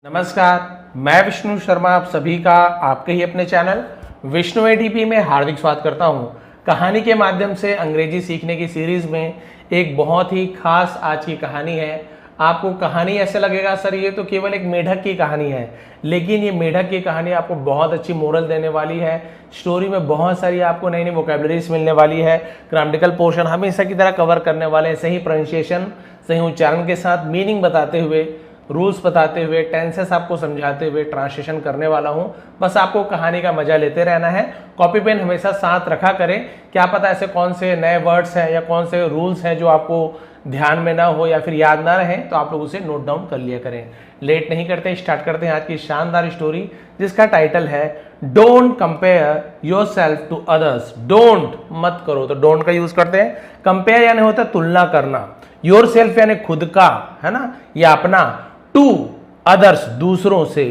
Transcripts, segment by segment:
नमस्कार, मैं विष्णु शर्मा आप सभी का आपके ही अपने चैनल विष्णु एडीपी में हार्दिक स्वागत करता हूं। कहानी के माध्यम से अंग्रेजी सीखने की सीरीज में एक बहुत ही खास आज की कहानी है। आपको कहानी ऐसे लगेगा सर ये तो केवल एक मेढक की कहानी है, लेकिन ये मेढक की कहानी आपको बहुत अच्छी मोरल देने वाली है। स्टोरी में बहुत सारी आपको नई नई वोकैबुलरीज मिलने वाली है। ग्रामेटिकल पोर्शन हमेशा की तरह कवर करने वाले हैं, सही प्रोनाउंसिएशन सही उच्चारण के साथ मीनिंग बताते हुए, रूल्स बताते हुए, टेंसेस आपको समझाते हुए ट्रांसलेशन करने वाला हूं। बस आपको कहानी का मजा लेते रहना है। कॉपी पेन हमेशा साथ रखा करें, क्या पता ऐसे कौन से नए वर्ड्स हैं या कौन से रूल्स हैं जो आपको ध्यान में ना हो या फिर याद ना रहे, तो आप लोग उसे नोट डाउन कर लिया करें। लेट नहीं करते, स्टार्ट करते हैं आज की शानदार स्टोरी जिसका टाइटल है don't compare yourself to others. Don't मत करो, तो डोंट का यूज करते हैं। कंपेयर यानी होता है तुलना करना, योर सेल्फ यानी खुद का, है ना, या अपना, टू अदर्स दूसरों से,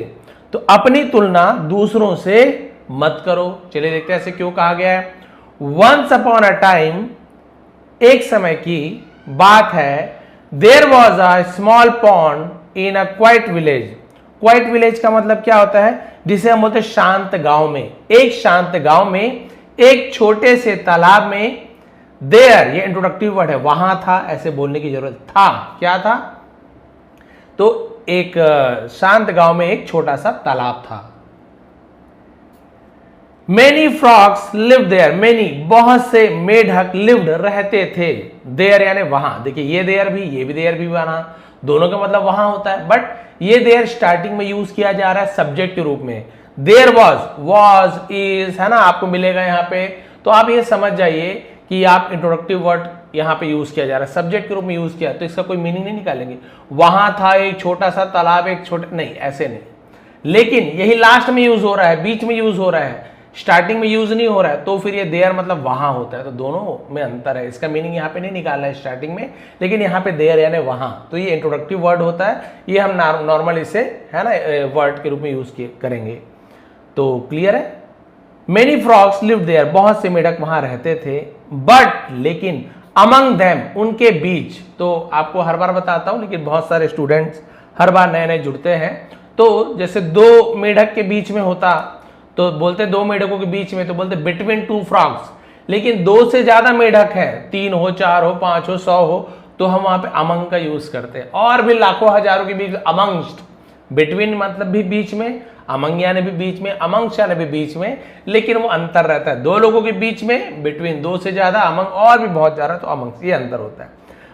तो अपनी तुलना दूसरों से मत करो। चलिए देखते हैं ऐसे क्यों कहा गया है। वंस अपॉन अ टाइम, एक समय की बात है, there was a small pond in a quite village. Quite village का मतलब क्या होता है, जिसे हम बोलते हैं शांत गांव में। एक शांत गांव में एक छोटे से तालाब में, देयर ये इंट्रोडक्टिव वर्ड है, वहां था ऐसे बोलने की जरूरत था। क्या था? तो एक शांत गांव में एक छोटा सा तालाब था। Many frogs lived there. Many बहुत से मेढक lived रहते थे। देयर यानी वहां। देखिए ये देयर भी, ये भी देयर भी बना, दोनों का मतलब वहां होता है, बट ये देयर स्टार्टिंग में यूज किया जा रहा है सब्जेक्ट के रूप में। देयर वॉज इज, है ना, आपको मिलेगा यहाँ पे। तो आप ये समझ जाइए कि आप इंट्रोडक्टिव वर्ड यहां पे यूज किया जा रहा है, सब्जेक्ट के रूप में यूज किया, तो इसका कोई मीनिंग नहीं निकालेंगे। वहां था एक छोटा सा तालाब, एक छोटा, नहीं ऐसे नहीं। लेकिन यही लास्ट में यूज हो रहा है, बीच में यूज हो रहा है, स्टार्टिंग में यूज नहीं हो रहा है, तो फिर ये देयर मतलब वहां होता है। तो दोनों में अंतर है, इसका मीनिंग यहाँ पे नहीं निकालना है स्टार्टिंग में, लेकिन यहाँ पे देयर यानी वहां, तो ये इंट्रोडक्टिव वर्ड होता है। ये हम नॉर्मल इसे, है ना, वर्ड के रूप में यूज करेंगे। तो क्लियर है। मेनी फ्रॉग्स लिव्ड देयर, बहुत से मेढक वहां रहते थे। बट लेकिन, अमंग देम उनके बीच, तो आपको हर बार बताता हूं लेकिन बहुत सारे स्टूडेंट्स हर बार नए नए जुड़ते हैं। तो जैसे दो मेढक के बीच में होता तो बोलते दो मेढकों के बीच में, तो बोलते बिटवीन टू फ्रॉग्स। लेकिन दो से ज्यादा मेढक है, 3 हो, 4 हो, 5 हो, 100 हो, तो हम वहां पे अमंग का यूज करते हैं। और भी लाखों हजारों के बीच, अमंगस्ट, बिटवीन मतलब भी बीच में, अमंग यानी भी बीच में, अमंग्स यानी भी बीच में, लेकिन वो अंतर रहता है। दो लोगों के बीच में, बिटवीन दो से ज्यादा, अमंग और भी बहुत ज्यादा, तो अमंग्स, ये अंतर होता है।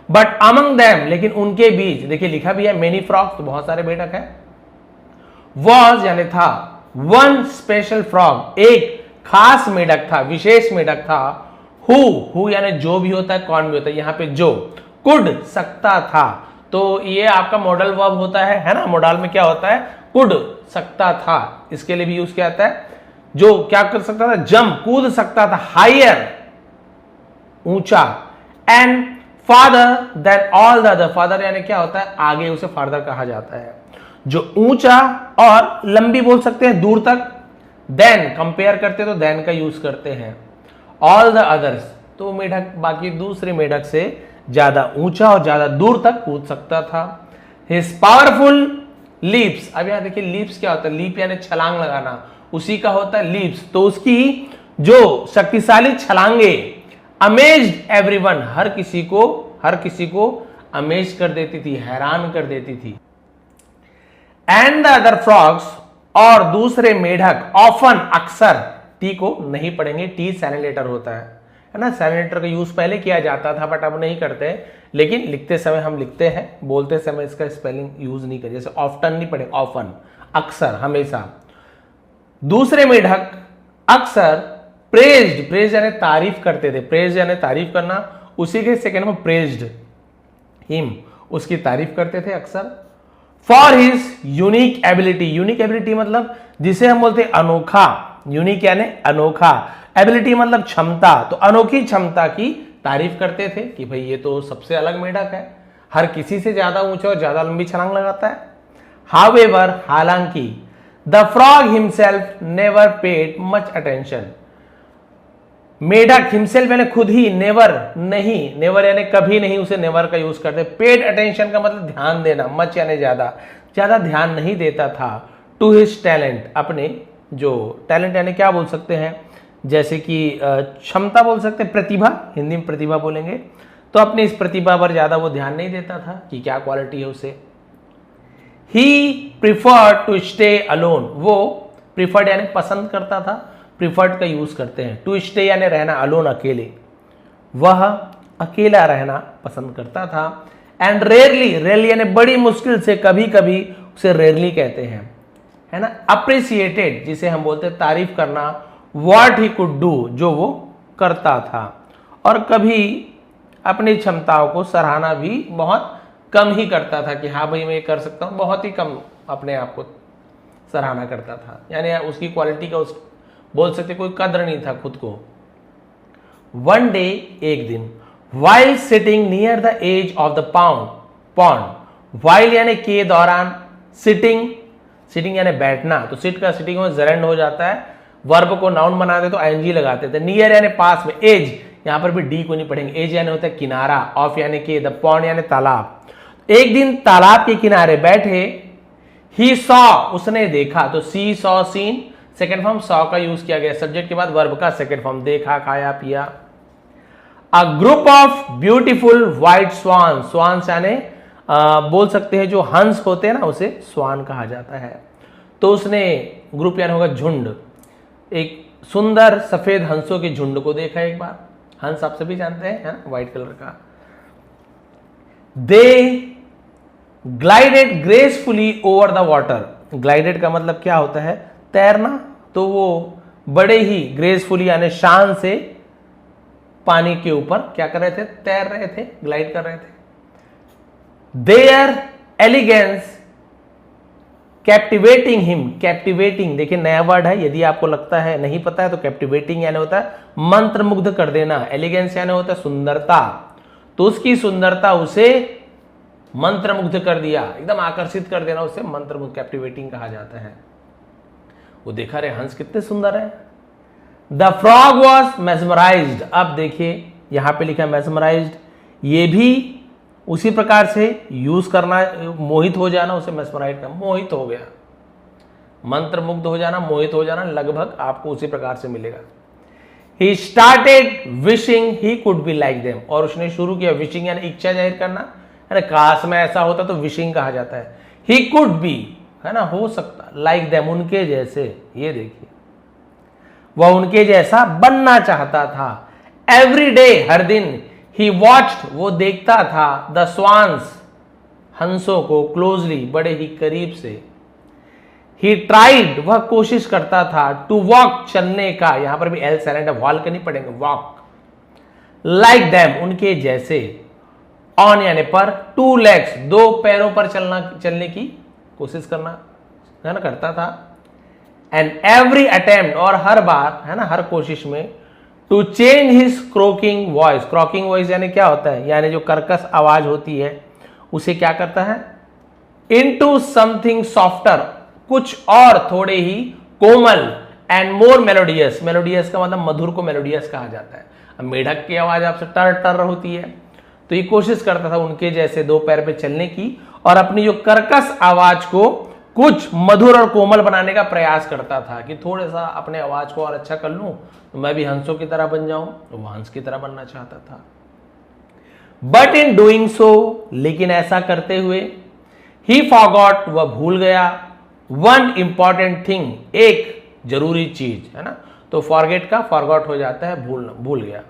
बट अमंग देम, लेकिन उनके बीच, देखिए लिखा भी है मेनी फ्रॉग्स, तो बहुत सारे मेढक है। वॉज यानी था, वन स्पेशल फ्रॉग एक खास मेढक था, विशेष मेढक था। हु यानी जो भी होता है, कौन भी होता है, यहां पे जो, कुड सकता था, तो ये आपका मॉडल वर्ब होता है ना। मॉडल में क्या होता है, कुड सकता था, इसके लिए भी यूज किया जाता है। जो क्या कर सकता था, जंप कूद सकता था, हायर ऊंचा, and father then all the other, father यानी क्या होता है, आगे उसे फादर कहा जाता है, जो ऊंचा और लंबी बोल सकते हैं, दूर तक। देन कंपेयर करते तो देन का यूज करते हैं। ऑल द अदर्स, तो मेढक बाकी दूसरे मेढक से ज्यादा ऊंचा और ज्यादा दूर तक कूद सकता था। हिज पावरफुल लीप्स, अब यहां देखिए लीप्स क्या होता है, लीप यानी छलांग लगाना, उसी का होता है लीप्स, तो उसकी जो शक्तिशाली छलांगे, अमेज्ड एवरीवन, हर किसी को अमेज कर देती थी, हैरान कर देती थी। एंड द अदर फ्रॉग्स, और दूसरे मेढक, ऑफन अक्सर, टी को नहीं पढ़ेंगे, टी साइलेंट लेटर होता है ना, साइलेंट लेटर का यूज पहले किया जाता था बट अब नहीं करते, लेकिन लिखते समय हम लिखते हैं, बोलते समय इसका स्पेलिंग यूज नहीं करें, जैसे ऑफ्टन नहीं पढ़े, ऑफन, अक्सर, हमेशा। दूसरे मेढक अक्सर प्रेज्ड, प्रेज यानी तारीफ करते थे, प्रेज यानी तारीफ करना, उसी के सेकेंड में प्रेज्ड हिम, उसकी तारीफ करते थे अक्सर। For his unique ability, unique ability मतलब जिसे हम बोलते हैं अनोखा, यूनिक यानी अनोखा, एबिलिटी मतलब क्षमता, तो अनोखी क्षमता की तारीफ करते थे कि भाई ये तो सबसे अलग मेढक है, हर किसी से ज्यादा ऊंचा और ज्यादा लंबी छलांग लगाता है। हाउएवर, हालांकि, the frog himself never paid much attention, मेढक हिमसेल्फ यानी खुद ही, नेवर नहीं, नेवर यानी कभी नहीं, उसे नेवर का यूज करते। पेड अटेंशन का मतलब ध्यान देना, मच यानी ज्यादा, ज्यादा ध्यान नहीं देता था टू हिज टैलेंट, अपने जो टैलेंट यानी क्या बोल सकते हैं, जैसे कि क्षमता बोल सकते हैं, प्रतिभा, हिंदी में प्रतिभा बोलेंगे, तो अपनी इस प्रतिभा पर ज्यादा वो ध्यान नहीं देता था कि क्या क्वालिटी है उसे। ही प्रिफर्ड टू स्टे अलोन, वो प्रिफर्ड यानी पसंद करता था, प्रिफर्ड का यूज करते हैं, टू स्टे यानी रहना, अलोन अकेले, वह अकेला रहना पसंद करता था। एंड रेयरली, रेयरली यानी बड़ी मुश्किल से, कभी कभी उसे रेयरली कहते हैं, है ना। अप्रिसिएटेड जिसे हम बोलते हैं तारीफ करना, व्हाट ही कुड डू जो वो करता था, और कभी अपनी क्षमताओं को सराहना भी बहुत कम ही करता था कि हाँ भाई मैं ये कर सकता हूँ, बहुत ही कम अपने आप को सराहना करता था, यानी उसकी क्वालिटी का उस बोल सकते कोई कदर नहीं था खुद को। वन डे, एक दिन, while sitting near the edge of the pond, while यानी के दौरान, sitting, sitting यानी बैठना, तो sit का sitting में जरंड हो जाता है, वर्ब को नाउन बनाते तो ing लगाते थे, नियर यानी पास में, एज यहां पर भी डी को नहीं पढ़ेंगे, एज यानी होता है किनारा, ऑफ यानी के, द पॉन्ड यानी तालाब। एक दिन तालाब के किनारे बैठे, ही सॉ उसने देखा, तो see saw seen, second form saw का यूज किया गया, सब्जेक्ट के बाद वर्ब का सेकेंड फॉर्म, देखा, खाया, पिया। A group of beautiful white swan, swan यानी बोल सकते हैं जो हंस होते हैं ना, उसे स्वान कहा जाता है। तो उसने ग्रुप यानी होगा झुंड, एक सुंदर सफेद हंसों के झुंड को देखा एक बार, हंस आप सभी जानते हैं व्हाइट कलर का। They glided gracefully over the water, glided का मतलब क्या होता है, तैरना, तो वो बड़े ही ग्रेसफुली यानी शान से पानी के ऊपर क्या कर रहे थे, तैर रहे थे, ग्लाइड कर रहे थे। Their elegance captivating him, captivating देखिए नया वर्ड है, यदि आपको लगता है नहीं पता है तो कैप्टिवेटिंग यानी होता है मंत्रमुग्ध कर देना, एलिगेंस यानी होता है सुंदरता, तो उसकी सुंदरता उसे मंत्रमुग्ध कर दिया, एकदम आकर्षित कर देना, उसे मंत्रमुग्ध, कैप्टिवेटिंग कहा जाता है। वो देखा रे हंस कितने सुंदर है। द फ्रॉग वॉज मेस्मराइज्ड, अब देखिए यहां पे लिखा है मेस्मराइज्ड, ये भी उसी प्रकार से यूज करना, मोहित हो जाना, उसे मेस्मराइज का मोहित हो गया, मंत्रमुग्ध हो जाना, मोहित हो जाना, लगभग आपको उसी प्रकार से मिलेगा। He started wishing he could be like them, और उसने शुरू किया विशिंग यानी इच्छा जाहिर करना, है ना, काश में ऐसा होता तो विशिंग कहा जाता है। ही कुड बी है ना, हो सकता, लाइक देम उनके जैसे, ये देखिए वह उनके जैसा बनना चाहता था। एवरी डे हर दिन, ही वॉच्ड वो देखता था, द स्वान्स हंसों को, क्लोजली बड़े ही करीब से। ही ट्राइड वह कोशिश करता था, टू वॉक चलने का, यहां पर भी एल साइलेंट है, वॉल नहीं पड़ेंगे, वॉक, लाइक देम उनके जैसे, ऑन यानी पर, टू लेग्स दो पैरों पर चलने की कोशिश करना, है ना, करता था। एंड एवरी अटेम्प्ट और हर बार, है ना, हर कोशिश में, to change his croaking voice, croaking voice यानी क्या होता है, यानी जो कर्कश आवाज होती है उसे क्या करता है, इनटू समथिंग सॉफ्टर, कुछ और थोड़े ही कोमल, एंड मोर मेलोडियस, मेलोडियस का मतलब मधुर को मेलोडियस कहा जाता है। अब मेढक की आवाज आपसे टर टर होती है, तो ये कोशिश करता था उनके जैसे दो पैर पे चलने की, और अपनी जो कर्कश आवाज को कुछ मधुर और कोमल बनाने का प्रयास करता था कि थोड़ा सा अपने आवाज को और अच्छा कर लूं तो मैं भी हंसों की तरह बन जाऊं, तो वह हंस की तरह बनना चाहता था। बट इन डूइंग सो, लेकिन ऐसा करते हुए, ही फॉरगॉट वह भूल गया, वन इंपॉर्टेंट थिंग एक जरूरी चीज, है ना, तो फॉरगेट का फॉरगॉट हो जाता है भूल गया।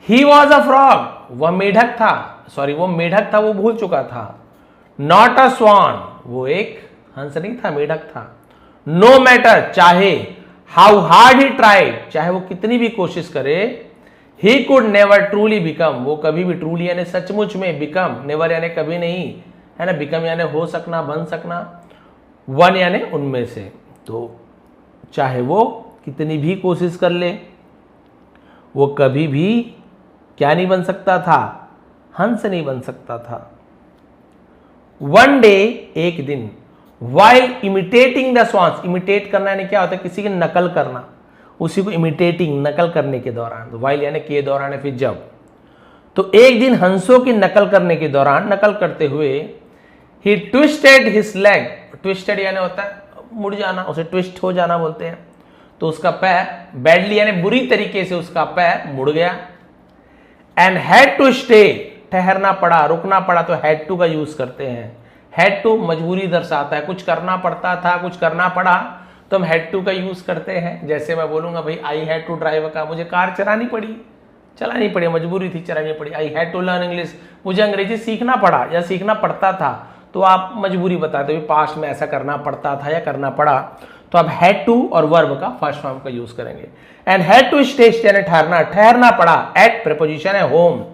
ही वॉज अ फ्रॉग, वह मेढक था, सॉरी वो मेढक था, वो भूल चुका था। नॉट अ स्वान, वो एक हंस नहीं था, मेढक था। नो मैटर, चाहे, हाउ हार्ड ही ट्राइड, चाहे वो कितनी भी कोशिश करे, he could never truly become, वो कभी भी, ट्रूली यानी सचमुच में, बिकम नेवर यानी कभी नहीं, है ना, बिकम यानी हो सकना, बन सकना, वन यानी उनमें से, तो चाहे वो कितनी भी कोशिश कर ले, वो कभी भी क्या नहीं बन सकता था, हंस नहीं बन सकता था। वन डे एक दिन, while imitating the swans, imitate करना यानी क्या होता है, किसी की नकल करना, उसी को इमिटेटिंग, नकल करने के दौरान, वाइल यानी के दौरान है, फिर जब, तो एक दिन हंसों की नकल करने के दौरान, नकल करते हुए, ही ट्विस्टेड हिज लेग, ट्विस्टेड यानी होता है मुड़ जाना, उसे ट्विस्ट हो जाना बोलते हैं। तो उसका पैर बैडली यानी बुरी तरीके से उसका पैर मुड़ गया। एंड हैड टू स्टे, ठहरना पड़ा, रुकना पड़ा, तो हैड टू का यूज करते हैं। हैड टू मजबूरी दर्शाता है, कुछ करना पड़ता था, कुछ करना पड़ा, तो हम हैड टू का यूज करते हैं। जैसे मैं बोलूंगा भाई I had to drive a car, मुझे कार चलानी पड़ी, मजबूरी थी, चलानी पड़ी। I had to learn English, मुझे अंग्रेजी सीखना पड़ा या सीखना पड़ता था, तो आप मजबूरी बताते हो पास्ट में ऐसा करना पड़ता था या करना पड़ा, तो आप हैड टू और वर्ब का फर्स्ट फॉर्म का यूज करेंगे। एंड हैड टू स्टे यानी ठहरना पड़ा। एट प्रीपोजिशन है होम,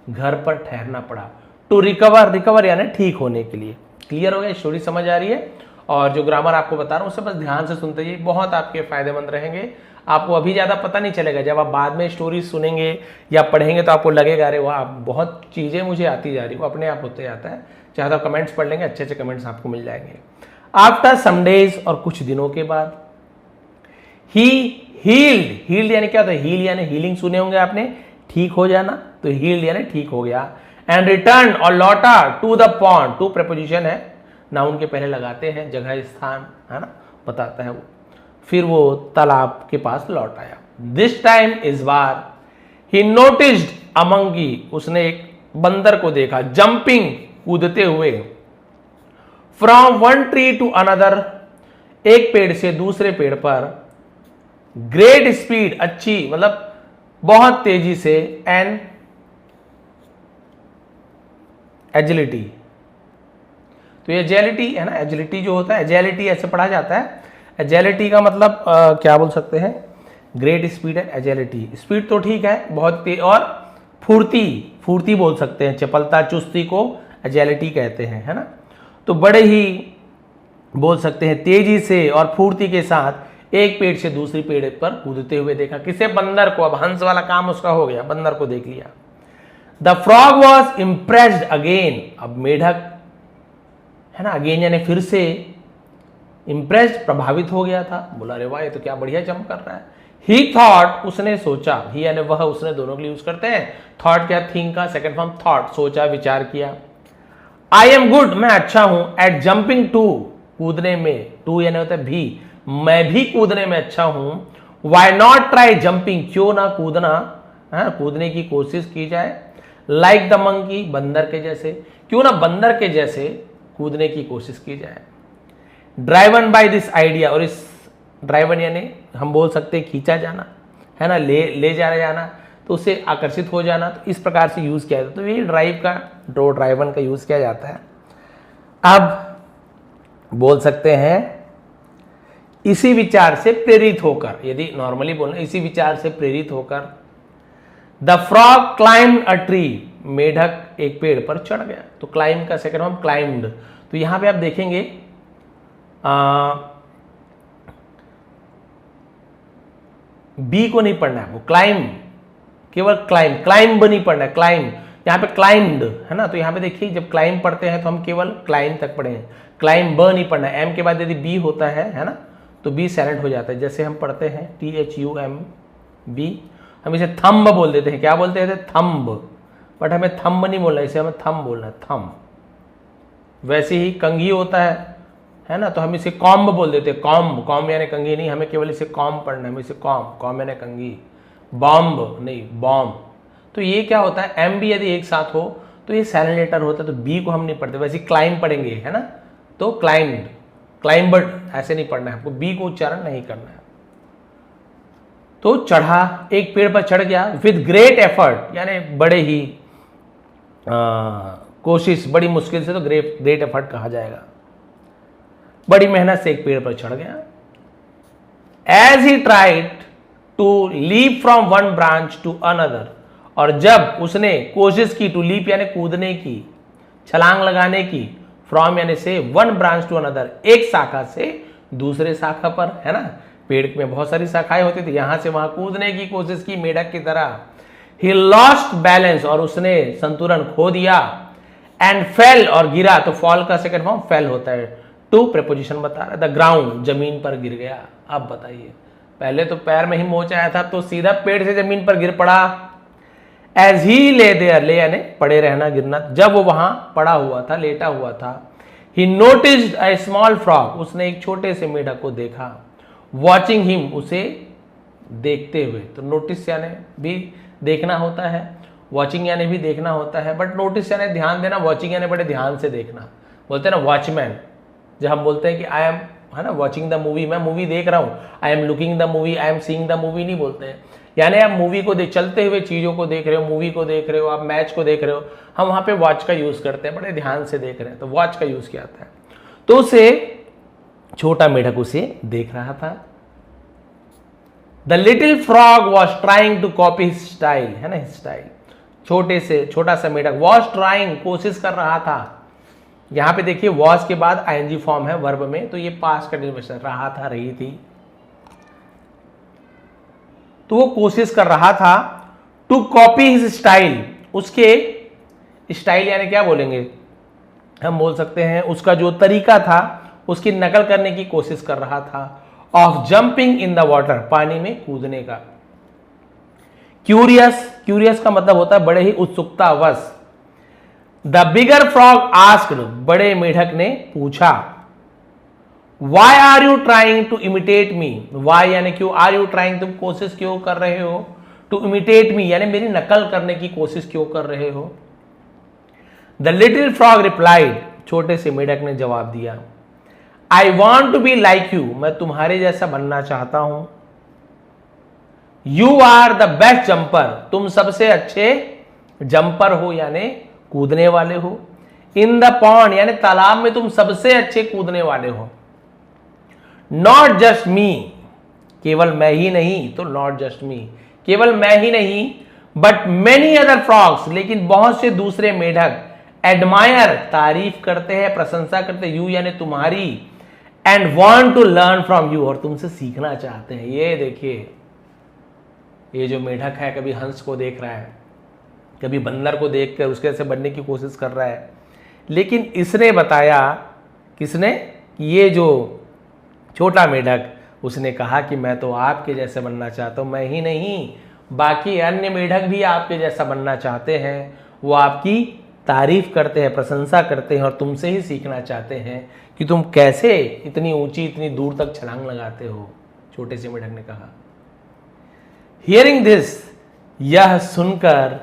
घर पर ठहरना पड़ा। टू रिकवर यानी ठीक होने के लिए। क्लियर हो गया, स्टोरी समझ आ रही है? और जो ग्रामर आपको बता रहा हूं उसे बस ध्यान से सुनते जाइए, बहुत आपके फायदेमंद रहेंगे। आपको अभी ज्यादा पता नहीं चलेगा, जब आप बाद में स्टोरी सुनेंगे या पढ़ेंगे तो आपको लगेगा अरे वाह बहुत चीजें मुझे आती जा रही, वो अपने आप होते जाता है। चाहे तो कमेंट्स पढ़ लेंगे, अच्छे अच्छे कमेंट्स आपको मिल जाएंगे। आफ्टर सम डेज, और कुछ दिनों के बाद, ही हील्ड यानी क्या होता है? हील यानी हीलिंग सुने होंगे आपने, ठीक हो जाना, तो हील्ड यानी ठीक हो गया। एंड रिटर्न और लौटा to the pond, to preposition है, नाउन के पहले लगाते हैं, जगह स्थान है ना बताता है वो। फिर वो तालाब के पास लौट आया। दिस टाइम इस बार ही नोटिस्ड अ मंकी, उसने एक बंदर को देखा, जंपिंग कूदते हुए, from one tree to another, एक पेड़ से दूसरे पेड़ पर, ग्रेट स्पीड अच्छी मतलब बहुत तेजी से, एंड एजिलिटी, तो ये एजिलिटी है ना, एजिलिटी जो होता है, एजिलिटी ऐसे पढ़ा जाता है। एजिलिटी का मतलब क्या बोल सकते हैं? ग्रेट स्पीड है एजिलिटी, स्पीड तो ठीक है बहुत तेज, और फुर्ती बोल सकते हैं, चपलता चुस्ती को एजिलिटी कहते हैं, है ना। तो बड़े ही बोल सकते हैं तेजी से और फुर्ती के साथ एक पेड़ से दूसरी पेड़ पर कूदते हुए देखा। किसे? बंदर को। अब हंस वाला काम उसका हो गया, बंदर को देख लिया। The frog was impressed again, अब मेढक है ना, अगेन यानी फिर से, इम्प्रेस्ड प्रभावित हो गया था, बोला अरे वाह ये तो क्या बढ़िया जंप कर रहा है। ही थॉट, उसने सोचा, ही यानी वह, उसने दोनों के लिए यूज करते हैं। थॉट क्या? थिंक का सेकंड फॉर्म थॉट, सोचा विचार किया। आई एम गुड, मैं अच्छा हूं, एट जंपिंग टू, कूदने में, टू यानी होता है भी, मैं भी कूदने में अच्छा हूं। वाई नॉट ट्राई जंपिंग, क्यों ना कूदना, है कूदने की कोशिश की जाए। लाइक द मंकी, बंदर के जैसे, क्यों ना बंदर के जैसे कूदने की कोशिश की जाए। ड्राइवन बाय दिस आइडिया, और इस ड्राइवन यानी हम बोल सकते हैं खींचा जाना, है ना, ले जाना, तो उससे आकर्षित हो जाना, तो इस प्रकार से यूज किया जाता है। तो ये ड्राइवन का यूज किया जाता है। अब बोल सकते हैं इसी विचार से प्रेरित होकर, यदि नॉर्मली बोलना इसी विचार से प्रेरित होकर, the frog climbed a tree, मेढक एक पेड़ पर चढ़ गया। तो क्लाइम का सेकंड फॉर्म क्लाइम्ड, तो यहां पे आप देखेंगे बी को नहीं पढ़ना है, वो क्लाइम, केवल क्लाइम्ब नहीं पढ़ना है, क्लाइम, यहां पे क्लाइम्ड है ना। तो यहां पे देखिए जब क्लाइम पढ़ते हैं तो हम केवल क्लाइम तक पढ़े हैं, क्लाइम ब नहीं पढ़ना है। एम के बाद यदि बी होता है ना, तो बी साइलेंट हो जाता है। जैसे हम पढ़ते हैं THUMB, हम इसे थंब बोल देते हैं, क्या बोलते हैं? थंब, बट हमें थंब नहीं बोलना, इसे हमें थंब बोलना है, थंब। वैसे ही कंघी होता है ना, तो हम इसे कॉम्ब बोल देते हैं, कॉम्ब यानी कंघी नहीं, हमें केवल इसे कॉम्ब पढ़ना है, हमें इसे कॉम्ब यानी कंघी, बॉम्ब नहीं बॉम्ब। तो ये क्या होता है? एम बी यदि एक साथ हो तो ये साइलेंट लेटर होता है, तो बी को हम नहीं पढ़ते। वैसे क्लाइम पढ़ेंगे, है ना, तो क्लाइम्बर्ड ऐसे नहीं पढ़ना है आपको, बी को उच्चारण नहीं करना है। तो चढ़ा, एक पेड़ पर चढ़ गया, विद ग्रेट एफर्ट यानी बड़े ही कोशिश, बड़ी मुश्किल से, तो ग्रेट एफर्ट कहा जाएगा। बड़ी मेहनत से एक पेड़ पर चढ़ गया। As he tried to leap from one branch to another, और जब उसने कोशिश की, टू लीप यानी कूदने की, छलांग लगाने की, फ्रॉम यानी से, वन ब्रांच टू अनदर, एक शाखा से दूसरे शाखा पर, है ना, पेड़ में बहुत सारी शाखाएं होती थी, यहां से वहां कूदने की कोशिश की मेढक की तरह। ही लॉस्ट बैलेंस, और उसने संतुलन खो दिया। एंड फेल, और गिरा, तो फॉल का सेकंड फॉर्म फेल होता है। टू प्रीपोजिशन बता रहा है, द ग्राउंड, जमीन पर गिर गया। अब बताइए, पहले तो पैर में ही मोच आया था, तो सीधा पेड़ से जमीन पर गिर पड़ा। एज ही ले देयर, ले यानी पड़े रहना, गिरना, जब वो वहां पड़ा हुआ था, लेटा हुआ था। ही नोटिस्ड अ स्मॉल फ्रॉग, उसने एक छोटे से मेढक को देखा, वॉचिंग हिम, उसे देखते हुए। तो नोटिस यानी भी देखना होता है, वॉचिंग यानी भी देखना होता है, बट नोटिस यानी ध्यान देना, वॉचिंग यानी बड़े ध्यान से देखना। बोलते हैं ना वॉचमैन, जब हम बोलते हैं कि आई एम, है ना, वॉचिंग द मूवी, मैं मूवी देख रहा हूँ, I am looking the movie, I am seeing the movie नहीं बोलते हैं। यानी आप मूवी को चलते हुए चीज़ों को देख रहे हो, मूवी को देख रहे हो, आप मैच को देख रहे हो, हम वहाँ पे वॉच का यूज़ करते हैं, बड़े ध्यान से देख रहे हैं, तो वॉच का यूज़ किया जाता है। तो उसे छोटा मेढक उसे देख रहा था। The little frog was trying to copy his style, है ना, हिज स्टाइल। छोटा सा मेढक वॉज ट्राइंग, कोशिश कर रहा था। यहां पे देखिए वॉज के बाद आईएनजी फॉर्म है वर्ब में, तो ये पास्ट कंटिन्यूअस, रहा था, रही थी, तो वो कोशिश कर रहा था टू कॉपी हिज स्टाइल, उसके स्टाइल यानी क्या बोलेंगे हम, बोल सकते हैं उसका जो तरीका था उसकी नकल करने की कोशिश कर रहा था। Of jumping in the water, पानी में कूदने का। क्यूरियस का मतलब होता है बड़े ही उत्सुकतावश। द बिगर फ्रॉग आस्क्ड, बड़े मेढक ने पूछा। Why are you trying to imitate me, why यानी क्यों, आर यू ट्राइंग, तुम कोशिश क्यों कर रहे हो, टू इमिटेट मी यानी मेरी नकल करने की कोशिश क्यों कर रहे हो। द लिटिल फ्रॉग रिप्लाइड, छोटे से मेढक ने जवाब दिया। I want to be like you, मैं तुम्हारे जैसा बनना चाहता हूं। You are the best jumper, तुम सबसे अच्छे जंपर हो यानी कूदने वाले हो। इन द पॉन्ड यानी तालाब में तुम सबसे अच्छे कूदने वाले हो। नॉट जस्ट मी, केवल मैं ही नहीं, तो नॉट जस्ट मी, केवल मैं ही नहीं, बट मेनी अदर फ्रॉग्स, लेकिन बहुत से दूसरे मेढक, एडमायर तारीफ करते हैं, प्रशंसा करते हैं, यू यानी तुम्हारी, and want to learn from you, और तुमसे सीखना चाहते हैं। ये देखिए, ये जो मेढक है कभी हंस को देख रहा है, कभी बंदर को देखकर उसके जैसे बनने की कोशिश कर रहा है, लेकिन इसने बताया, किसने, ये जो छोटा मेढक, उसने कहा कि मैं तो आपके जैसे बनना चाहता हूं, मैं ही नहीं बाकी अन्य मेढक भी आपके जैसा बनना चाहते हैं, वो आपकी तारीफ करते हैं, प्रशंसा करते हैं, और तुमसे ही सीखना चाहते हैं कि तुम कैसे इतनी ऊंची, इतनी दूर तक छलांग लगाते हो, छोटे से मेढक ने कहा। हियरिंग दिस, यह सुनकर,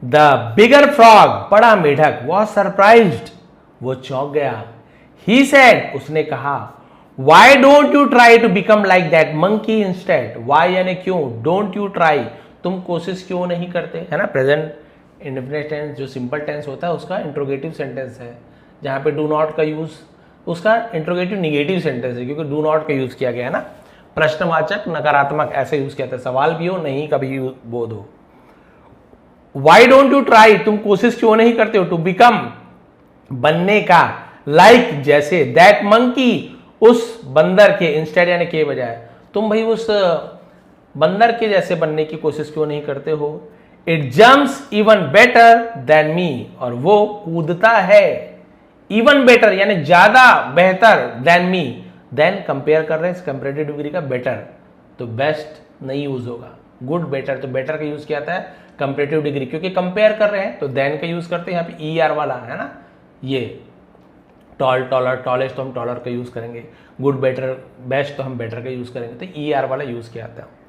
द बिगर फ्रॉग, बड़ा मेढक, वॉज सरप्राइज्ड, वो चौंक गया। ही सेड, उसने कहा, why don't you try to become like that monkey instead, why यानी क्यों, डोंट यू ट्राई, तुम कोशिश क्यों नहीं करते, है ना। प्रेजेंट इंडेफिनिट टेंस जो सिंपल टेंस होता है उसका इंट्रोगेटिव सेंटेंस है, जहां पे डू नॉट का यूज, उसका इंट्रोगेटिव निगेटिव सेंटेंस है, क्योंकि डू नॉट का यूज किया गया है ना, प्रश्नवाचक नकारात्मक ऐसे यूज किया था, सवाल भी हो, नहीं कभी बोध हो। वाई डोंट यू ट्राई, तुम कोशिश क्यों नहीं करते हो, टू बिकम, बनने का, लाइक जैसे, दैट मंकी, उस बंदर के, इंस्टेड यानी के बजाय, तुम भाई उस बंदर के जैसे बनने की कोशिश क्यों नहीं करते हो। It jumps even better than me, और वो कूदता है, इवन बेटर यानी ज्यादा बेहतर, देन मी, देन कंपेयर कर रहे हैं, कंपेरेटिव डिग्री का बेटर, तो बेस्ट नहीं यूज होगा, गुड बेटर, तो बेटर का यूज किया जाता है कंपेरेटिव डिग्री, क्योंकि कंपेयर कर रहे हैं तो देन का यूज करते हैं, यहाँ पे ER वाला है ना, ये टॉल, टॉलर, टॉलेस्ट तो हम टॉलर का यूज करेंगे, गुड, बेटर, बेस्ट तो हम बेटर का यूज करेंगे, तो ER वाला यूज किया जाता है।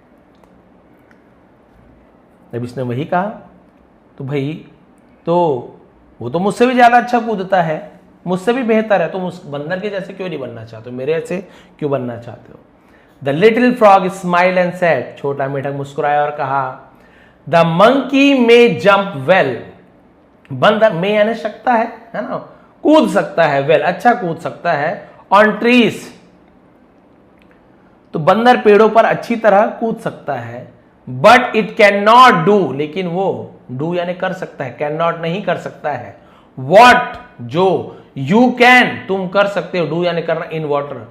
जब इसने वही कहा तो भाई, तो वो तो मुझसे भी ज्यादा अच्छा कूदता है, मुझसे भी बेहतर है, तुम उस बंदर के जैसे क्यों नहीं बनना चाहते हो, मेरे ऐसे क्यों बनना चाहते हो। The little frog smile and said, छोटा मेढक मुस्कुराया और कहा, the monkey may jump well, बंदर में यानी सकता है ना, कूद सकता है, वेल अच्छा कूद सकता है, ऑन ट्रीज, तो बंदर पेड़ों पर अच्छी तरह कूद सकता है, but it can not do, लेकिन वो डू यानी कर सकता है, कैन नॉट नहीं कर सकता है, वॉट जो, यू कैन तुम कर सकते हो, डू यानी करना, इन वाटर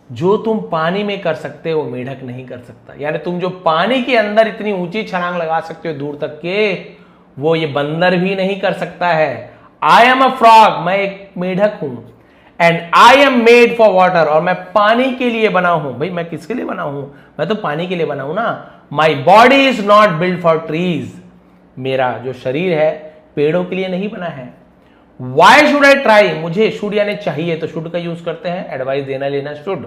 जो तुम पानी में कर सकते हो मेढक नहीं कर सकता, यानी तुम जो पानी के अंदर इतनी ऊंची छलांग लगा सकते हो दूर तक के, वो ये बंदर भी नहीं कर सकता है। आई एम अ फ्रॉग, मैं एक मेढक हूं, and I am made for water, और मैं पानी के लिए बना हूं। भाई मैं किसके लिए बना हूं, मैं तो पानी के लिए बना हूं ना। My body is not build for trees, मेरा जो शरीर है पेड़ों के लिए नहीं बना है। वाई शुड आई ट्राई, मुझे शुड यानी चाहिए तो शुड का यूज करते हैं, एडवाइस देना लेना शुड,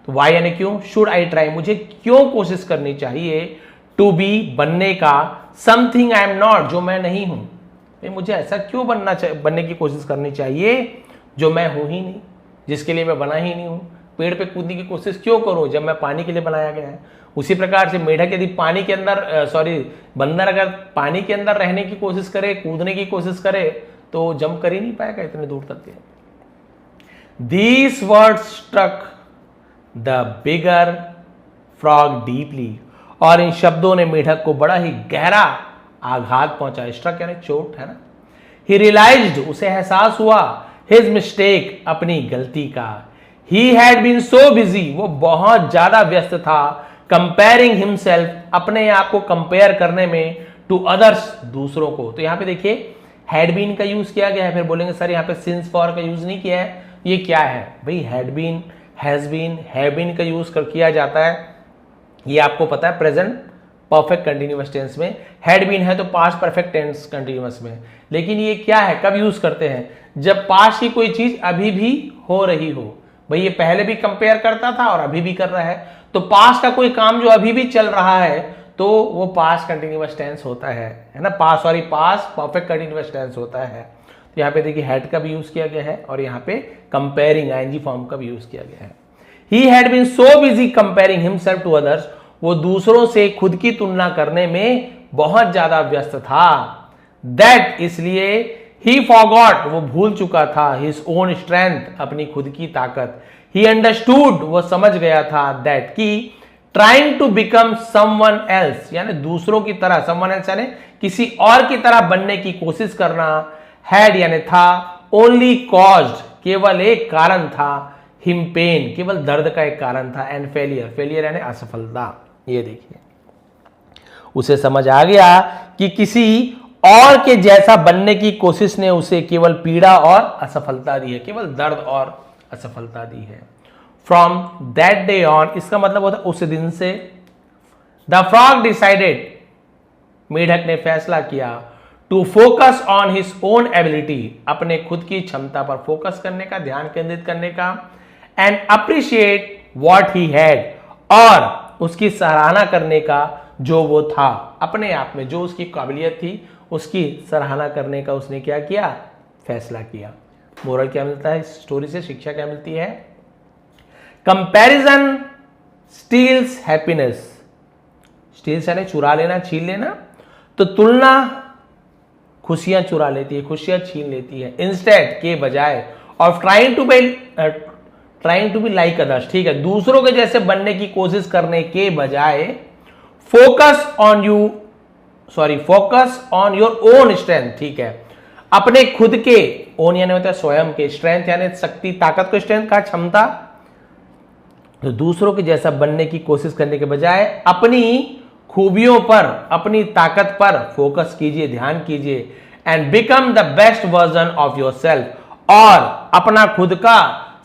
तो वाई यानी क्यों, शुड आई ट्राई मुझे क्यों कोशिश करनी चाहिए, टू बी बनने का, समथिंग आई एम नॉट जो मैं नहीं हूं, मुझे ऐसा क्यों बनने की कोशिश करनी चाहिए जो मैं हूं ही नहीं, जिसके लिए मैं बना ही नहीं हूं, पेड़ पे कूदने की कोशिश क्यों करूं जब मैं पानी के लिए बनाया गया है। उसी प्रकार से मेढक यदि पानी के अंदर बंदर अगर पानी के अंदर रहने की कोशिश करे, कूदने की कोशिश करे तो जंप कर ही नहीं पाएगा इतने दूर तक के। These words struck the bigger frog deeply, और इन शब्दों ने मेढक को बड़ा ही गहरा आघात पहुंचा, स्ट्रक यानी चोट है ना। He realized, उसे एहसास हुआ, his mistake, अपनी गलती का। He had been so busy, वो बहुत ज्यादा व्यस्त था, कंपेयरिंग हिमसेल्फ, अपने आप को कंपेयर करने में, टू अदर्स, दूसरों को। तो यहां पे देखिए हैड बीन का यूज किया गया है, फिर बोलेंगे सर यहाँ पे सिंस फॉर का यूज नहीं किया है, ये क्या है भाई, had been, has been, have been का यूज किया जाता है, ये आपको पता है प्रेजेंट परफेक्ट कंटिन्यूअस टेंस में, हैड बीन है तो पास्ट परफेक्ट टेंस कंटिन्यूअस में, लेकिन ये क्या है, कब यूज करते हैं, जब पास्ट की कोई चीज अभी भी हो रही हो। भाई ये पहले भी कंपेयर करता था और अभी भी कर रहा है, तो पास्ट का कोई काम जो अभी भी चल रहा है तो वो पास्ट कंटिन्यूअस टेंस होता है ना, पास्ट परफेक्ट कंटिन्यूअस टेंस होता है। तो यहाँ पे देखिए हैड का भी यूज किया गया है और यहाँ पे कंपेयरिंग आईएनजी फॉर्म का भी यूज किया गया है। He had been so busy comparing himself to others, वो दूसरों से खुद की तुलना करने में बहुत ज्यादा व्यस्त था, दैट, इसलिए, ही फॉरगॉट, वो भूल चुका था, हिज ओन स्ट्रेंथ, अपनी खुद की ताकत, ही अंडरस्टूड, वो समझ गया था, दैट, की trying to become someone else, यानी दूसरों की तरह, समवन एल्स यानी किसी और की तरह बनने की कोशिश करना, हैड यानी था, ओनली कॉज्ड, केवल एक कारण था, हिम पेन, केवल दर्द का एक कारण था, एंड फेलियर, फेलियर यानी असफलता। ये देखिए उसे समझ आ गया कि किसी और के जैसा बनने की कोशिश ने उसे केवल पीड़ा और असफलता दी है, केवल दर्द और असफलता दी है। फ्रॉम दैट डे ऑन, इसका मतलब होता है उस दिन से, द फ्रॉग डिसाइडेड, मेढक ने फैसला किया, to focus on his own ability, अपने खुद की क्षमता पर फोकस करने का, ध्यान केंद्रित करने का, and appreciate what he had, और उसकी सराहना करने का जो वो था, अपने आप में जो उसकी काबिलियत थी उसकी सराहना करने का उसने क्या किया, फैसला किया। मोरल क्या मिलता है इस स्टोरी से, शिक्षा क्या मिलती है, कंपैरिजन स्टील्स हैप्पीनेस, स्टील्स यानी चुरा लेना, छीन लेना, तो तुलना खुशियां चुरा लेती है, खुशियां छीन लेती है, इंस्टेड के बजाय, और trying to be like others, ठीक है, दूसरों के जैसे बनने की कोशिश करने के बजाय, focus on your own strength, ठीक है, अपने खुद के, ओन यानी होता है स्वयं के, स्ट्रेंथ यानी शक्ति, ताकत को स्ट्रेंथ का, क्षमता, तो दूसरों के जैसा बनने की कोशिश करने के बजाय अपनी खूबियों पर, अपनी ताकत पर फोकस कीजिए, ध्यान कीजिए, and become the best version of your self, और अपना खुद का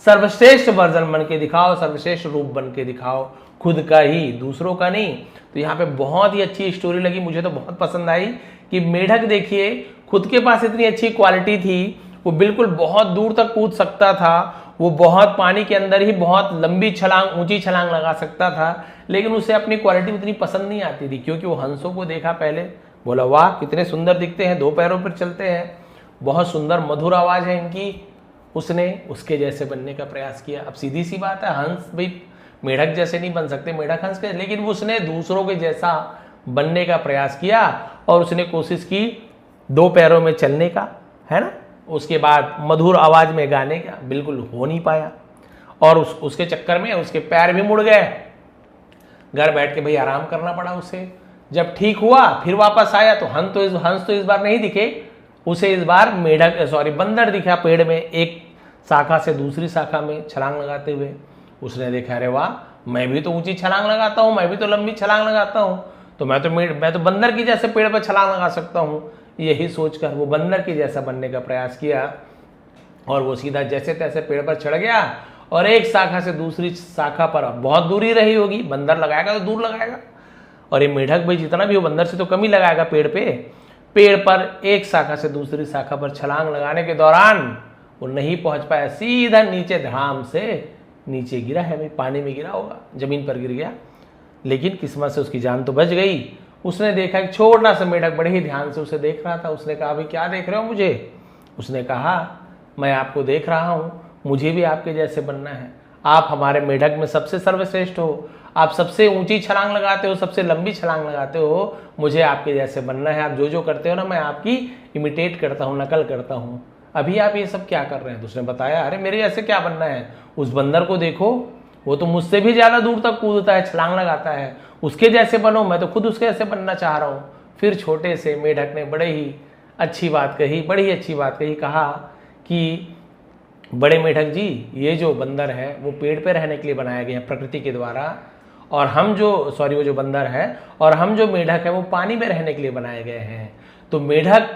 सर्वश्रेष्ठ वर्जन बन के दिखाओ, सर्वश्रेष्ठ रूप बन के दिखाओ, खुद का ही, दूसरों का नहीं। तो यहाँ पे बहुत ही अच्छी स्टोरी लगी, मुझे तो बहुत पसंद आई कि मेढक देखिए खुद के पास इतनी अच्छी क्वालिटी थी, वो बिल्कुल बहुत दूर तक कूद सकता था, वो बहुत पानी के अंदर ही बहुत लंबी छलांग, ऊंची छलांग लगा सकता था, लेकिन उसे अपनी क्वालिटी उतनी पसंद नहीं आती थी, क्योंकि वो हंसों को देखा पहले, बोला वाह कितने सुंदर दिखते हैं, दो पैरों पर चलते हैं, बहुत सुंदर मधुर आवाज है इनकी, उसने उसके जैसे बनने का प्रयास किया। अब सीधी सी बात है, हंस भाई मेढक जैसे नहीं बन सकते, मेढक हंस के, लेकिन उसने दूसरों के जैसा बनने का प्रयास किया और उसने कोशिश की दो पैरों में चलने का, है ना, उसके बाद मधुर आवाज में गाने का, बिल्कुल हो नहीं पाया, और उसके चक्कर में उसके पैर भी मुड़ गए, घर बैठ के भाई आराम करना पड़ा उसे। जब ठीक हुआ फिर वापस आया तो हंस तो इस बार नहीं दिखे उसे, इस बार बंदर दिखा पेड़ में, एक शाखा से दूसरी शाखा में छलांग लगाते हुए। उसने देखा अरे वाह, मैं भी तो ऊंची छलांग लगाता हूँ, मैं भी तो लंबी छलांग लगाता हूँ, तो मैं तो बंदर की जैसे पेड़ पर छलांग लगा सकता हूँ। यही सोचकर वो बंदर के जैसा बनने का प्रयास किया और वो सीधा जैसे तैसे पेड़ पर चढ़ गया और एक शाखा से दूसरी शाखा पर बहुत दूरी रही होगी, बंदर लगाएगा तो दूर लगाएगा, और ये मेढक भाई जितना भी हो बंदर से तो कम ही लगाएगा पेड़ पे, पेड़ पर एक शाखा से दूसरी शाखा पर छलांग लगाने के दौरान वो नहीं पहुंच पाया, सीधा नीचे धड़ाम से नीचे गिरा है। भाई पानी में गिरा होगा, जमीन पर गिर गया, लेकिन किस्मत से उसकी जान तो बच गई। उसने देखा कि छोटा सा मेढक बड़े ही ध्यान से उसे देख रहा था। उसने कहा, भाई क्या देख रहे हो मुझे? उसने कहा, मैं आपको देख रहा हूँ, मुझे भी आपके जैसे बनना है। आप हमारे मेढक में सबसे सर्वश्रेष्ठ हो, आप सबसे ऊंची छलांग लगाते हो, सबसे लंबी छलांग लगाते हो, मुझे आपके जैसे बनना है। आप जो जो करते हो ना, मैं आपकी इमिटेट करता हूँ, नकल करता हूँ। अभी आप ये सब क्या कर रहे हैं? तो उसने बताया, अरे मेरे जैसे क्या बनना है? उस बंदर को देखो, वो तो मुझसे भी ज्यादा दूर तक कूदता है, छलांग लगाता है, उसके जैसे बनो। मैं तो खुद उसके जैसे बनना चाह रहा हूँ। फिर छोटे से मेढक ने बड़े ही अच्छी बात कही, बड़ी अच्छी बात कही। कहा कि बड़े मेढक जी, ये जो बंदर है वो पेड़ पे रहने के लिए बनाया गया है प्रकृति के द्वारा, और हम जो वो जो बंदर है और हम जो मेढक है वो पानी में रहने के लिए बनाए गए हैं। तो मेढक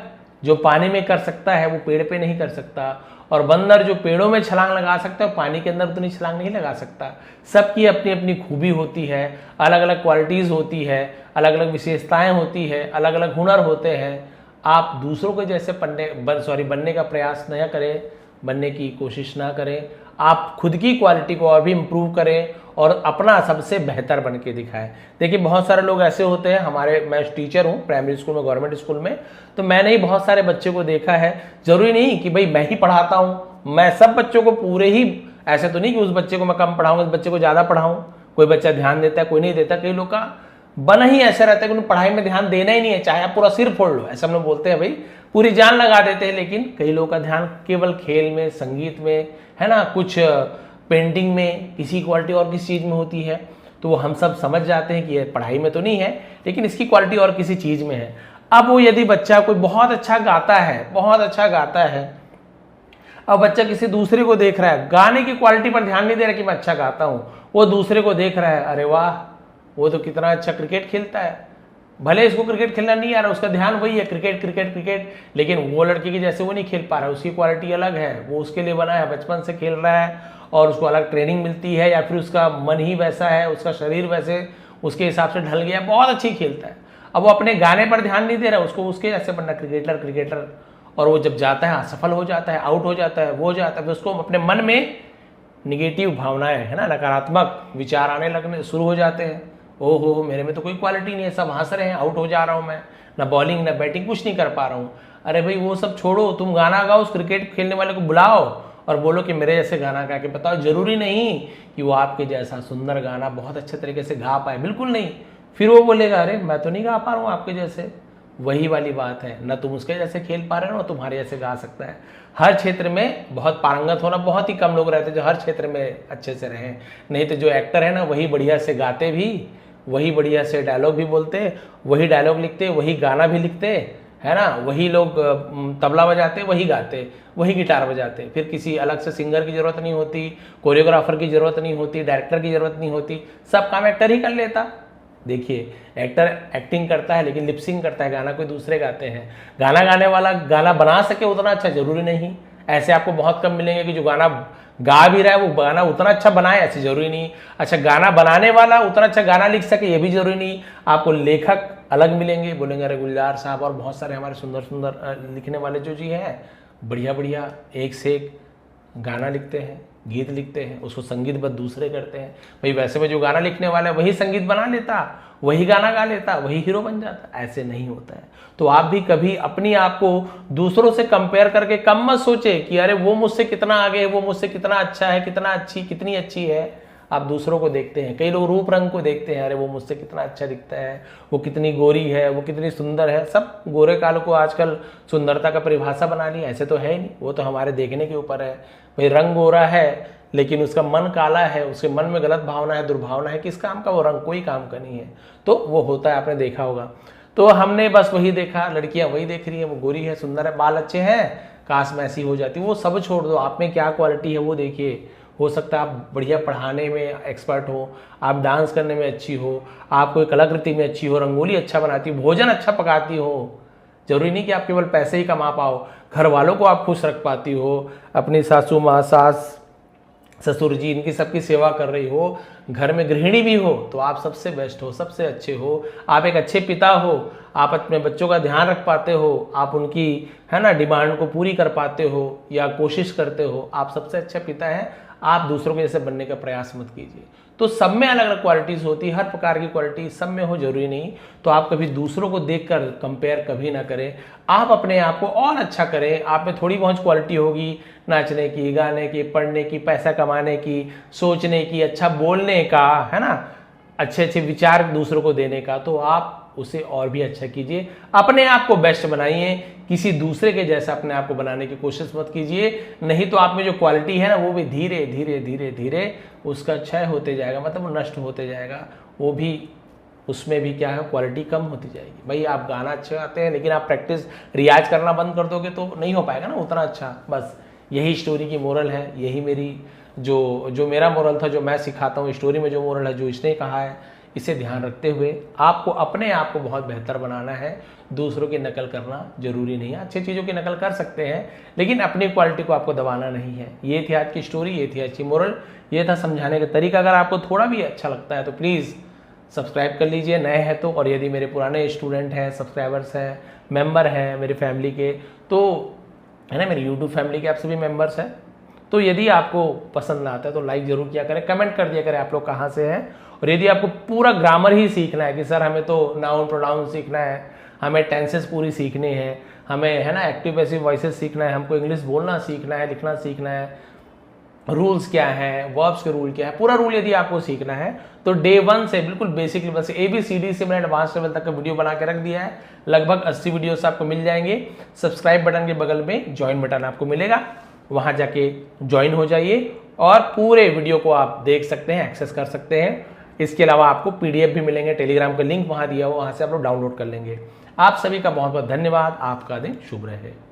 जो पानी में कर सकता है वो पेड़ पे नहीं कर सकता, और बंदर जो पेड़ों में छलांग लगा सकता है पानी के अंदर उतनी छलांग नहीं लगा सकता। सबकी अपनी अपनी खूबी होती है, अलग अलग क्वालिटीज होती है, अलग अलग विशेषताएं होती है, अलग अलग हुनर होते हैं। आप दूसरों के जैसे बनने का प्रयास न करें, बनने की कोशिश ना करें। आप खुद की क्वालिटी को और भी इम्प्रूव करें और अपना सबसे बेहतर बन के दिखाएं। देखिए बहुत सारे लोग ऐसे होते हैं, मैं टीचर हूँ प्राइमरी स्कूल में, गवर्नमेंट स्कूल में, तो मैंने ही बहुत सारे बच्चे को देखा है। जरूरी नहीं कि भाई मैं ही पढ़ाता हूँ, मैं सब बच्चों को पूरे ही, ऐसे तो नहीं कि उस बच्चे को मैं कम पढ़ाऊंगा, उस बच्चे को ज्यादा पढ़ाऊँ। कोई बच्चा ध्यान देता है, कोई नहीं देता। कई लोग का बना ही ऐसा रहता है कि उन्हें पढ़ाई में ध्यान देना ही नहीं है, चाहे आप पूरा सिर फोड़ लो, ऐसा हम लोग बोलते हैं, भाई पूरी जान लगा देते हैं। लेकिन कई लोगों का ध्यान केवल खेल में, संगीत में, है ना, कुछ पेंटिंग में, किसी क्वालिटी और किसी चीज में होती है। तो वो हम सब समझ जाते हैं कि ये पढ़ाई में तो नहीं है, लेकिन इसकी क्वालिटी और किसी चीज में है। अब वो यदि बच्चा कोई बहुत अच्छा गाता है, बहुत अच्छा गाता है, अब बच्चा किसी दूसरे को देख रहा है, गाने की क्वालिटी पर ध्यान नहीं दे रहा कि मैं अच्छा गाता हूं, वो दूसरे को देख रहा है, अरे वाह वो तो कितना अच्छा क्रिकेट खेलता है, भले इसको क्रिकेट खेलना नहीं आ रहा, उसका ध्यान वही है क्रिकेट क्रिकेट क्रिकेट, लेकिन वो लड़के की जैसे वो नहीं खेल पा रहा, उसकी क्वालिटी अलग है, वो उसके लिए बना है, बचपन से खेल रहा है और उसको अलग ट्रेनिंग मिलती है, या फिर उसका मन ही वैसा है, उसका शरीर वैसे उसके हिसाब से ढल गया, बहुत अच्छी खेलता है। अब वो अपने गाने पर ध्यान नहीं दे रहा, उसको उसके जैसे बनना क्रिकेटर क्रिकेटर, और वो जब जाता है असफल हो जाता है, आउट हो जाता है, वो हो जाता है, तो उसको अपने मन में निगेटिव भावनाएं, है ना, नकारात्मक विचार आने लगने शुरू हो जाते हैं। ओहो मेरे में तो कोई क्वालिटी नहीं है, सब हंस रहे हैं, आउट हो जा रहा हूं मैं, ना बॉलिंग ना बैटिंग, कुछ नहीं कर पा रहा हूं। अरे भाई वो सब छोड़ो, तुम गाना गाओ, उस क्रिकेट खेलने वाले को बुलाओ और बोलो कि मेरे जैसे गाना गा के बताओ। जरूरी नहीं कि वो आपके जैसा सुंदर गाना बहुत अच्छे तरीके से गा पाए, बिल्कुल नहीं। फिर वो बोलेगा अरे मैं तो नहीं गा पा रहा हूँ आपके जैसे। वही वाली बात है, ना तुम उसके जैसे खेल पा रहे हो ना तुम्हारे जैसे गा सकता है। हर क्षेत्र में बहुत पारंगत होना, बहुत ही कम लोग रहते हैं जो हर क्षेत्र में अच्छे से रहें। नहीं तो जो एक्टर है ना वही बढ़िया से गाते भी, वही बढ़िया से डायलॉग भी बोलते, वही डायलॉग लिखते, वही गाना भी लिखते, है ना, वही लोग तबला बजाते, वही गाते, वही गिटार बजाते। फिर किसी अलग से सिंगर की जरूरत नहीं होती, कोरियोग्राफर की जरूरत नहीं होती, डायरेक्टर की जरूरत नहीं होती, सब काम एक्टर ही कर लेता। देखिए एक्टर एक्टिंग करता है लेकिन लिपसिंग करता है, गाना कोई दूसरे गाते हैं। गाना गाने वाला गाना बना सके उतना अच्छा जरूरी नहीं। ऐसे आपको बहुत कम मिलेंगे कि जो गाना गा भी रहा है वो गाना उतना अच्छा बनाए, ऐसे जरूरी नहीं। अच्छा गाना बनाने वाला उतना अच्छा गाना लिख सके, ये भी जरूरी नहीं। आपको लेखक अलग मिलेंगे, बोलेंगे अरे गुलजार साहब और बहुत सारे हमारे सुंदर सुंदर लिखने वाले जो जी हैं, बढ़िया बढ़िया एक से एक गाना लिखते हैं, गीत लिखते हैं, उसको संगीतबद्ध दूसरे करते हैं। भाई वैसे में जो गाना लिखने वाला है वही संगीत बना लेता, वही गाना गा लेता, वही हीरो बन जाता। ऐसे नहीं होता है। तो आप भी कभी अपनी आप को दूसरों से कंपेयर करके कम मत सोचे कि अरे वो मुझसे कितना आगे है, वो मुझसे कितना अच्छा है, कितना अच्छी, कितनी अच्छी है। आप दूसरों को देखते हैं, कई लोग रूप रंग को देखते हैं, अरे वो मुझसे कितना अच्छा दिखता है, वो कितनी गोरी है, वो कितनी सुंदर है। सब गोरे काल को आजकल सुंदरता का परिभाषा बना लिया, ऐसे तो है ही नहीं, वो तो हमारे देखने के ऊपर है। भाई रंग गोरा है लेकिन उसका मन काला है, उसके मन में गलत भावना है, दुर्भावना है, किस काम का वो रंग? कोई काम का नहीं है। तो वो होता है, आपने देखा होगा। तो हमने बस वही देखा, लड़कियां वही देख रही है, वो गोरी है, सुंदर है, बाल अच्छे हैं, काश में ऐसी हो जाती। वो सब छोड़ दो, आप में क्या क्वालिटी है वो देखिए। हो सकता है आप बढ़िया पढ़ाने में एक्सपर्ट हो, आप डांस करने में अच्छी हो, आप कोई कलाकृति में अच्छी हो, रंगोली अच्छा बनाती हो, भोजन अच्छा पकाती हो। जरूरी नहीं कि आप केवल पैसे ही कमा पाओ, घर वालों को आप खुश रख पाती हो, अपनी सासू माँ, सास, ससुर जी, इनकी सबकी सेवा कर रही हो, घर में गृहिणी भी हो, तो आप सबसे बेस्ट हो, सबसे अच्छे हो। आप एक अच्छे पिता हो, आप अपने बच्चों का ध्यान रख पाते हो, आप उनकी है ना डिमांड को पूरी कर पाते हो या कोशिश करते हो, आप सबसे अच्छा पिता है। आप दूसरों के जैसे बनने का प्रयास मत कीजिए। तो सब में अलग अलग क्वालिटीज होती है, हर प्रकार की क्वालिटी सब में हो जरूरी नहीं। तो आप कभी दूसरों को देखकर कंपेयर कभी ना करें, आप अपने आप को और अच्छा करें। आप में थोड़ी बहुत क्वालिटी होगी नाचने की, गाने की, पढ़ने की, पैसा कमाने की, सोचने की, अच्छा बोलने का, है ना, अच्छे अच्छे विचार दूसरों को देने का, तो आप उसे और भी अच्छा कीजिए। अपने आप को बेस्ट बनाइए, किसी दूसरे के जैसा अपने आप को बनाने की कोशिश मत कीजिए, नहीं तो आप में जो क्वालिटी है ना वो भी धीरे धीरे धीरे धीरे उसका क्षय होते जाएगा, मतलब वो नष्ट होते जाएगा। वो भी उसमें भी क्या है, क्वालिटी कम होती जाएगी। भाई आप गाना अच्छे गाते हैं लेकिन आप प्रैक्टिस रियाज करना बंद कर दोगे तो नहीं हो पाएगा ना उतना अच्छा। बस यही स्टोरी की मोरल है, यही मेरी जो मेरा मोरल था, जो मैं सिखाता हूँ स्टोरी में जो मोरल है, जो इसने कहा है, इसे ध्यान रखते हुए आपको अपने आप को बहुत बेहतर बनाना है। दूसरों की नकल करना जरूरी नहीं है, अच्छी चीज़ों की नकल कर सकते हैं लेकिन अपनी क्वालिटी को आपको दबाना नहीं है। ये थी आज की स्टोरी, ये थी अच्छी मोरल, ये था समझाने का तरीका। अगर आपको थोड़ा भी अच्छा लगता है तो प्लीज़ सब्सक्राइब कर लीजिए नए हैं तो, और यदि मेरे पुराने स्टूडेंट हैं, सब्सक्राइबर्स हैं, मेंबर हैं मेरे फैमिली के, तो है ना, मेरी यूट्यूब फैमिली के आप सभी मेंबर्स हैं, तो यदि आपको पसंद ना आता है तो लाइक जरूर किया करें, कमेंट कर दिया करें आप लोग कहाँ से हैं। और यदि आपको पूरा ग्रामर ही सीखना है कि सर हमें तो नाउन प्रोनाउन सीखना है, हमें टेंसेस पूरी सीखनी है, हमें है ना एक्टिव पैसिव वॉइसेस सीखना है, हमको इंग्लिश बोलना सीखना है, लिखना सीखना है, रूल्स क्या है, वर्ब्स के रूल क्या है, पूरा रूल यदि आपको सीखना है तो डे 1 से बिल्कुल बेसिक लेवल से ABCD से मैंने एडवांस लेवल तक का वीडियो बना के रख दिया है। लगभग 80 वीडियोस आपको मिल जाएंगे। सब्सक्राइब बटन के बगल में ज्वाइन बटन आपको मिलेगा, वहां जाके ज्वाइन हो जाइए और पूरे वीडियो को आप देख सकते हैं, एक्सेस कर सकते हैं। इसके अलावा आपको PDF भी मिलेंगे, टेलीग्राम का लिंक वहां दिया हुआ, वहां से आप लोग डाउनलोड कर लेंगे। आप सभी का बहुत बहुत धन्यवाद। आपका दिन शुभ रहे।